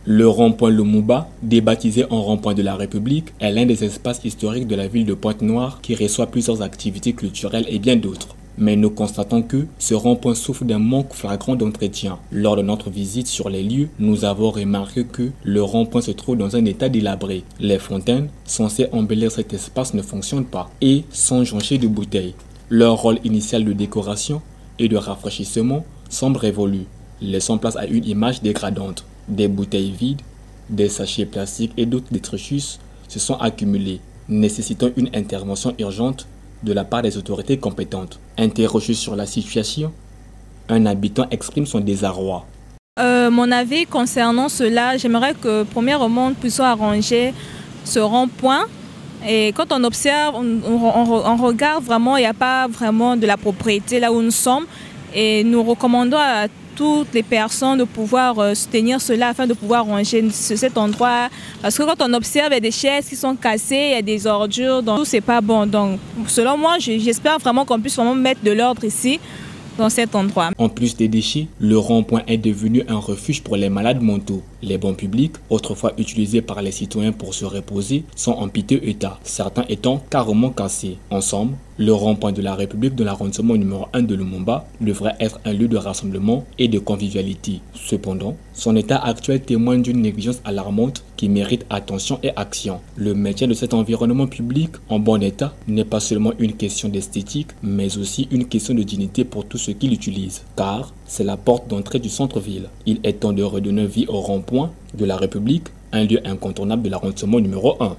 Le rond-point Lumumba, débaptisé en rond-point de la République, est l'un des espaces historiques de la ville de Pointe-Noire qui reçoit plusieurs activités culturelles et bien d'autres. Mais nous constatons que ce rond-point souffre d'un manque flagrant d'entretien. Lors de notre visite sur les lieux, nous avons remarqué que le rond-point se trouve dans un état délabré. Les fontaines censées embellir cet espace ne fonctionnent pas et sont jonchées de bouteilles. Leur rôle initial de décoration et de rafraîchissement semble révolu, laissant place à une image dégradante. Des bouteilles vides, des sachets plastiques et d'autres détritus se sont accumulés, nécessitant une intervention urgente de la part des autorités compétentes. Interrogé sur la situation, un habitant exprime son désarroi. Mon avis concernant cela, j'aimerais que premièrement, nous puissions arranger ce rond-point. Et quand on observe, on regarde vraiment, il n'y a pas vraiment de la propriété là où nous sommes. Et nous recommandons à toutes les personnes de pouvoir soutenir cela afin de pouvoir ranger cet endroit. Parce que quand on observe, il y a des chaises qui sont cassées, il y a des ordures, donc tout c'est pas bon. Donc selon moi, j'espère vraiment qu'on puisse vraiment mettre de l'ordre ici, dans cet endroit. En plus des déchets, le rond-point est devenu un refuge pour les malades mentaux. Les bancs publics, autrefois utilisés par les citoyens pour se reposer, sont en piteux état, certains étant carrément cassés. Ensemble, le rond-point de la République de l'arrondissement numéro 1 de Lumumba devrait être un lieu de rassemblement et de convivialité. Cependant, son état actuel témoigne d'une négligence alarmante qui mérite attention et action. Le maintien de cet environnement public en bon état n'est pas seulement une question d'esthétique, mais aussi une question de dignité pour tous ceux qui l'utilisent, car c'est la porte d'entrée du centre-ville. Il est temps de redonner vie au rond-point de la République, un lieu incontournable de l'arrondissement numéro 1.